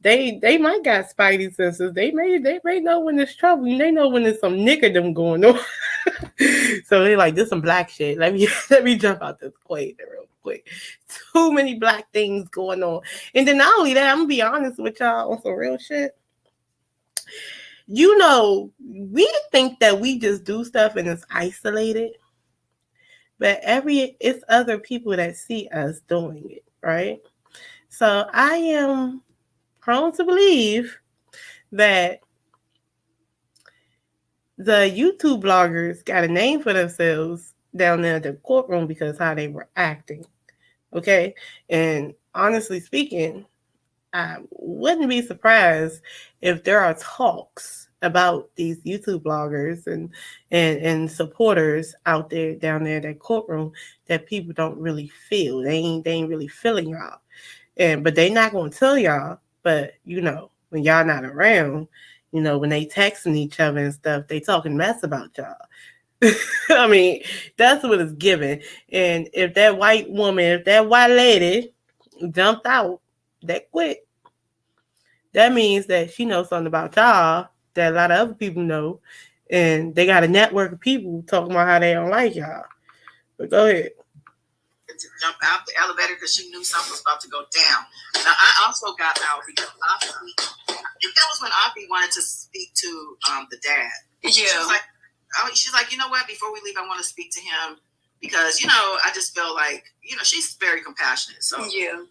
S1: they might got spidey senses. They may know when there's trouble. They know when there's some nickerdom going on. So they like, this some black shit. Let me jump out this equation real quick. Too many black things going on. And then not only that, I'm gonna be honest with y'all on some real shit. You know, we think that we just do stuff and it's isolated. But it's other people that see us doing it, right? So I am prone to believe that the YouTube bloggers got a name for themselves down there in the courtroom because how they were acting. Okay? And honestly speaking, I wouldn't be surprised if there are talks about these YouTube bloggers and supporters out there down there in that courtroom that people don't really feel. They ain't really feeling y'all. But they not gonna tell y'all. But you know, when y'all not around, you know, when they texting each other and stuff, they talking mess about y'all. I mean, that's what it's given. And if that white lady jumped out that quick, that means that she knows something about y'all that a lot of other people know, and they got a network of people talking about how they don't like y'all. But go ahead.
S3: To jump out the elevator because she knew something was about to go down. Now, I also got out because that was when Afi wanted to speak to the dad. Yeah. She's like, you know what? Before we leave, I want to speak to him because, you know, I just feel like, you know, she's very compassionate. So yeah.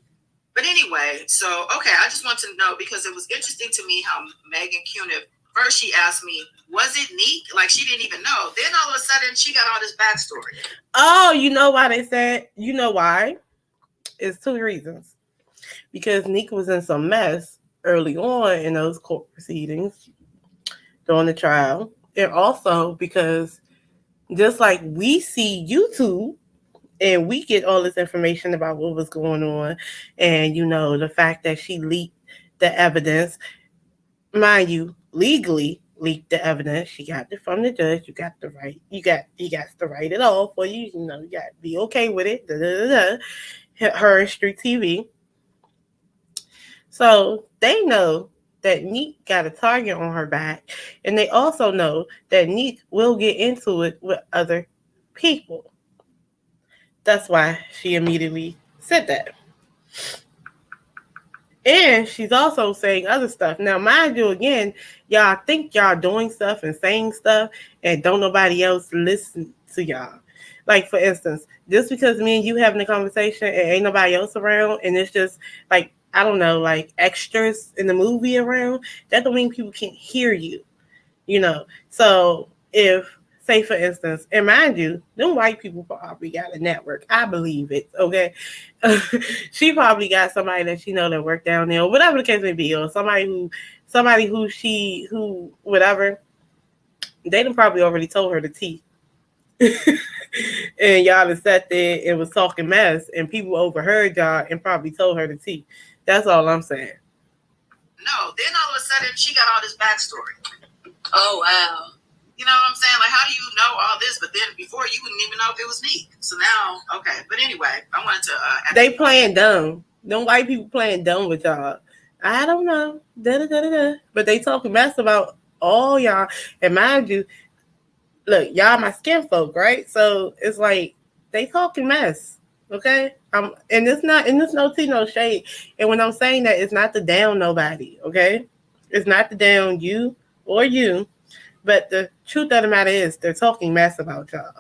S3: But anyway, so okay, I just want to know because it was interesting to me how Megan Cuniff. First, she asked me, was it Neek? Like, she didn't even know. Then, all of a sudden, she got all this backstory.
S1: Oh, you know why they said? You know why? It's two reasons. Because Neek was in some mess early on in those court proceedings during the trial. And also because just like we see YouTube and we get all this information about what was going on and, you know, the fact that she leaked the evidence, mind you, legally leaked the evidence. She got it from the judge. You got the right. You got to write it all for you. You know, you got to be okay with it. Her and Street TV. So they know that Neek got a target on her back, and they also know that Neek will get into it with other people. That's why she immediately said that. And she's also saying other stuff. Now, mind you, again, y'all think y'all doing stuff and saying stuff and don't nobody else listen to y'all. Like, for instance, just because me and you having a conversation and ain't nobody else around and it's just like, I don't know, like extras in the movie around, that don't mean people can't hear you, you know? So if, say, for instance, and mind you, them white people probably got a network. I believe it, okay? She probably got somebody that she know that work down there, or whatever the case may be, or somebody who whatever. They done probably already told her the tea. And y'all just sat there and was talking mess, and people overheard y'all and probably told her the tea. That's all I'm saying.
S3: No, then all of a sudden, she got all this backstory.
S4: Oh, wow.
S3: You know what I'm saying? Like, how do you know all this? But then before, you wouldn't even know if it was Neek. So now, okay. But anyway, I wanted to...
S1: they playing dumb. Them white people playing dumb with y'all. I don't know. But they talking mess about all y'all. And mind you, look, y'all my skin folk, right? So it's like, they talking mess. Okay? And it's no tea, no shade. And when I'm saying that, it's not to down nobody. Okay? It's not to down you or you. But the truth of the matter is, they're talking mess about y'all.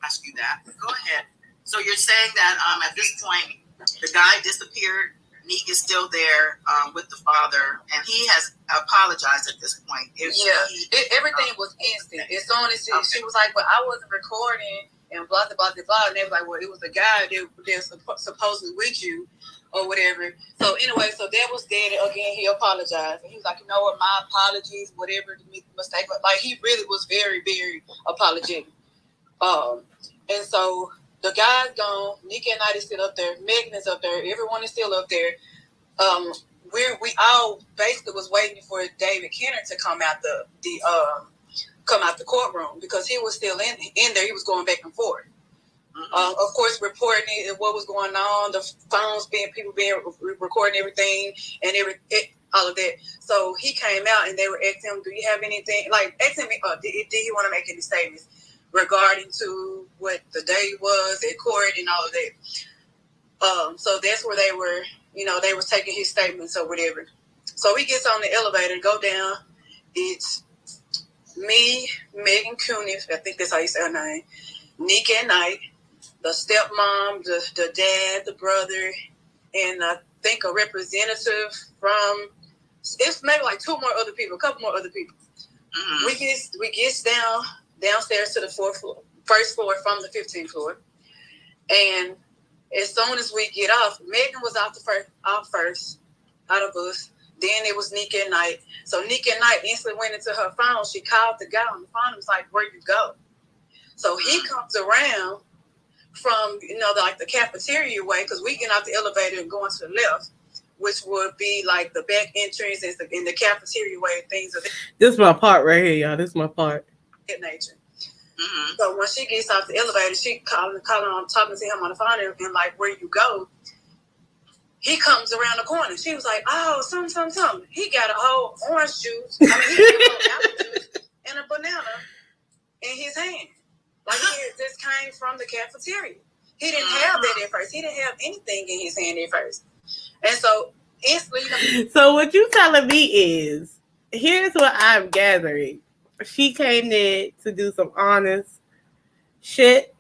S3: Ask you that. Go ahead. So you're saying that at this point, the guy disappeared. Neek is still there with the father, and he has apologized at this point.
S4: Everything was instant. As soon as she was like, "But I wasn't recording," and blah blah blah blah, and they were like, "Well, it was the guy that supposedly with you." Or whatever. So anyway, so that was dead. Again, he apologized. And he was like, you know what, my apologies, whatever the mistake. Like, he really was very, very apologetic. And so the guy's gone. Nikki and I is still up there. Megan is up there. Everyone is still up there. We all basically was waiting for David Kenner to come out the courtroom because he was still in there. He was going back and forth. Of course, reporting what was going on, the phones people being recording everything, and all of that. So he came out and they were asking him, do you have anything, like asking me, did he want to make any statements regarding to what the day was at court and all of that. So that's where they were, they were taking his statements or whatever. So he gets on the elevator, go down. It's me, Megan Cooney, I think that's how you say her name, Nick at Night, the stepmom, the dad, the brother, and I think a representative from, it's maybe like two more other people, a couple more other people. Mm-hmm. We get downstairs to the first floor from the 15th floor. And as soon as we get off, Megan was out first, out of us. Then it was Nick at Night. So Nick at Night instantly went into her phone. She called the guy on the phone and was like, where you go? So he comes around from, like the cafeteria way, because we get out the elevator and going to the left, which would be like the back entrance in the cafeteria way and things of that.
S1: This is my part right here, y'all. This is my part.
S4: That nature. Mm-hmm. So when she gets off the elevator, she calling on, talking to him on the phone and like, where you go? He comes around the corner. She was like, oh, something. He got a whole orange juice. He got a apple juice and a banana in his hand. Like this came from the cafeteria. He didn't have that at first. He didn't have anything in his hand at first. And so instantly.
S1: So what you telling me is, here's what I'm gathering. She came there to do some honest shit.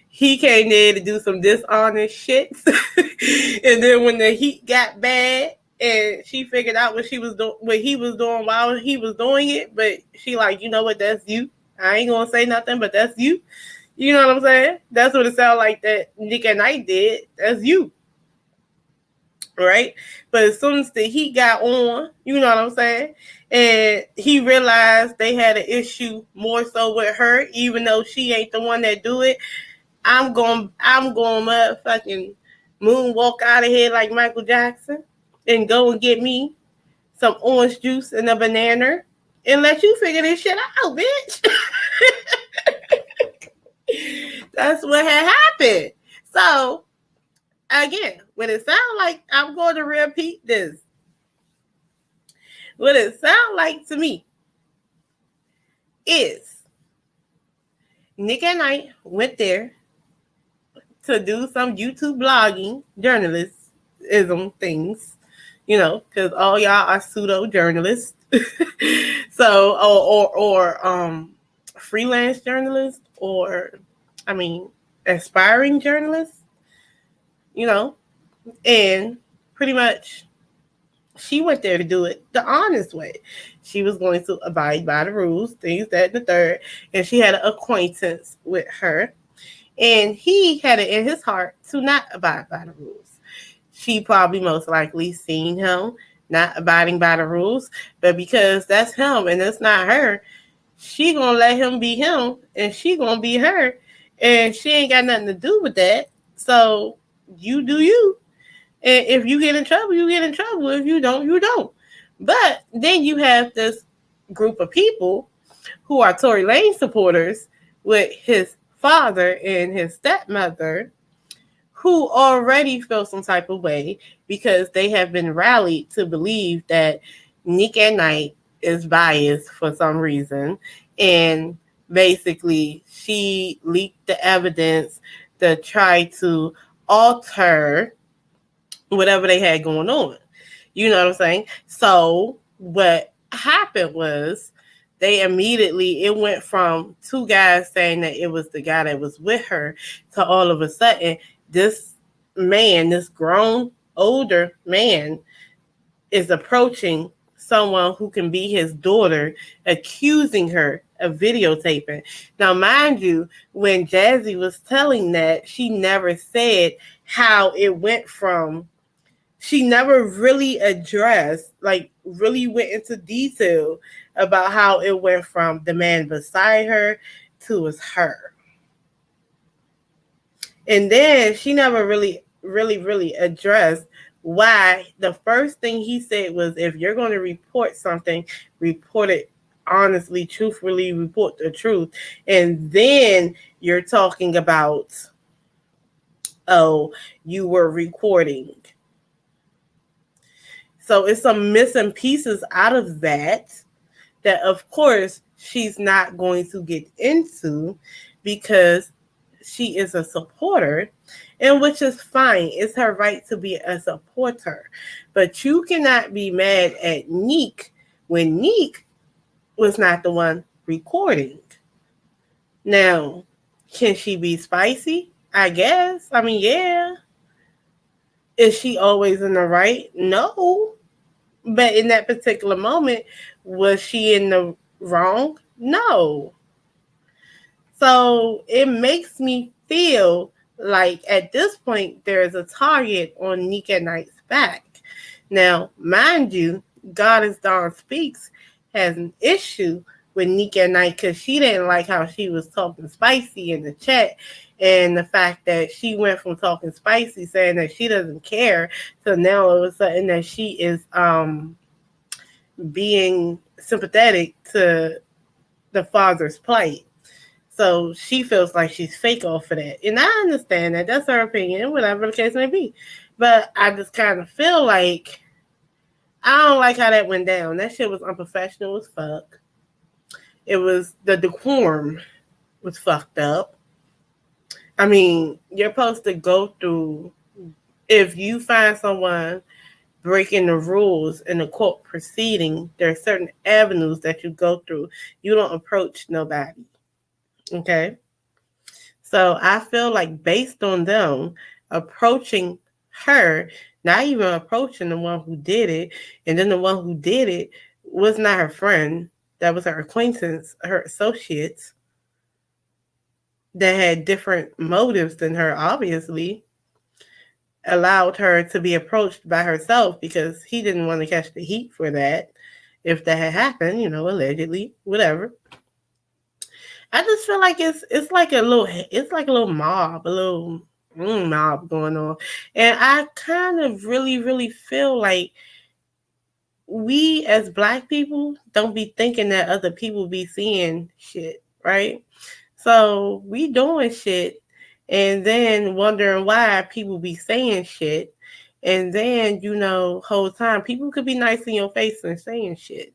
S1: He came there to do some dishonest shit. And then when the heat got bad and she figured out what he was doing while he was doing it, but she like, you know what, that's you. I ain't gonna say nothing, but that's you. You know what I'm saying? That's what it sounded like that Nick at Night did. That's you. Right? But as soon as the heat got on, you know what I'm saying? And he realized they had an issue more so with her, even though she ain't the one that do it. I'm going motherfucking moonwalk out of here like Michael Jackson and go and get me some orange juice and a banana and let you figure this shit out, bitch. That's what had happened. So, again, what it sound like, I'm going to repeat this. What it sound like to me is Nick at Night went there to do some YouTube blogging, journalism things, because all y'all are pseudo journalists. So, or freelance journalists, or aspiring journalists, and pretty much she went there to do it the honest way. She was going to abide by the rules, things, that, and the third, and she had an acquaintance with her. And he had it in his heart to not abide by the rules. She probably most likely seen him not abiding by the rules, but because that's him and that's not her, she gonna let him be him and she gonna be her, and she ain't got nothing to do with that. So you do you. And if you get in trouble, you get in trouble. If you don't, you don't. But then you have this group of people who are Tory Lanez supporters with his father and his stepmother, who already feel some type of way because they have been rallied to believe that Nick at Night is biased for some reason. And basically, she leaked the evidence to try to alter whatever they had going on. You know what I'm saying? So what happened was it went from two guys saying that it was the guy that was with her to all of a sudden, this man, this grown, older man is approaching someone who can be his daughter, accusing her of videotaping. Now, mind you, when Jazzy was telling that, she never said how it went from, she never really addressed, really went into detail about how it went from the man beside her to was her. And then she never really addressed why. The first thing he said was, if you're going to report something, report it honestly, truthfully, report the truth. And then you're talking about, oh, you were recording. So it's some missing pieces out of that of course she's not going to get into because she is a supporter, and which is fine. It's her right to be a supporter. But you cannot be mad at Neek when Neek was not the one recording. Now, can she be spicy? I guess. I mean, yeah. Is she always in the right? No. But in that particular moment, was she in the wrong? No. So it makes me feel like at this point there is a target on Nika Knight's back. Now, mind you, Goddess Dawn Speaks has an issue with Nika Knight because she didn't like how she was talking spicy in the chat, and the fact that she went from talking spicy saying that she doesn't care to now all of a sudden that she is being sympathetic to the father's plight. So she feels like she's fake off of that. And I understand that. That's her opinion, whatever the case may be. But I just kind of feel like I don't like how that went down. That shit was unprofessional as fuck. It was, the decorum was fucked up. I mean, you're supposed to go through, if you find someone breaking the rules in the court proceeding, there are certain avenues that you go through. You don't approach nobody. Okay? So I feel like based on them approaching her, not even approaching the one who did it, and then the one who did it was not her friend, that was her acquaintance, her associates, that had different motives than her, obviously, allowed her to be approached by herself because he didn't want to catch the heat for that. If that had happened, allegedly, whatever. I just feel like it's like a little mob, a little mob going on. And I kind of really, really feel like we as Black people don't be thinking that other people be seeing shit, right? So we doing shit and then wondering why people be saying shit. And then, whole time people could be nice in your face and saying shit.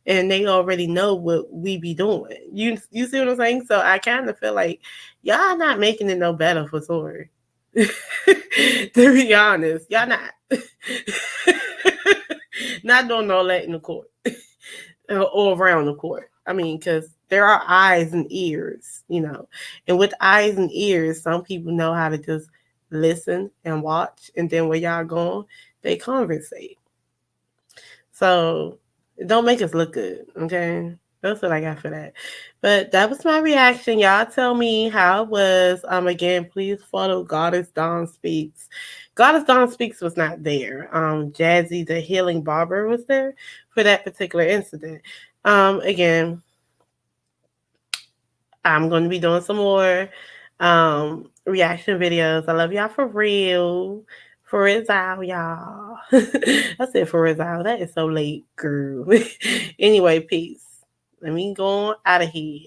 S1: And they already know what we be doing. You see what I'm saying? So I kind of feel like y'all not making it no better for Tori. To be honest, y'all not. Not doing all that in the court or around the court. I mean, because there are eyes and ears, and with eyes and ears, some people know how to just listen and watch, and then where y'all going, they conversate. So don't make us look good, okay? That's what I got for that. But that was my reaction. Y'all tell me how it was. Again, please follow Goddess Dawn Speaks. Goddess Dawn Speaks was not there. Jazzy, the healing barber, was there for that particular incident. Again, I'm going to be doing some more reaction videos. I love y'all for real. For Rizal, y'all. I said for Rizal. That is so late, girl. Anyway, peace. Let me go out of here.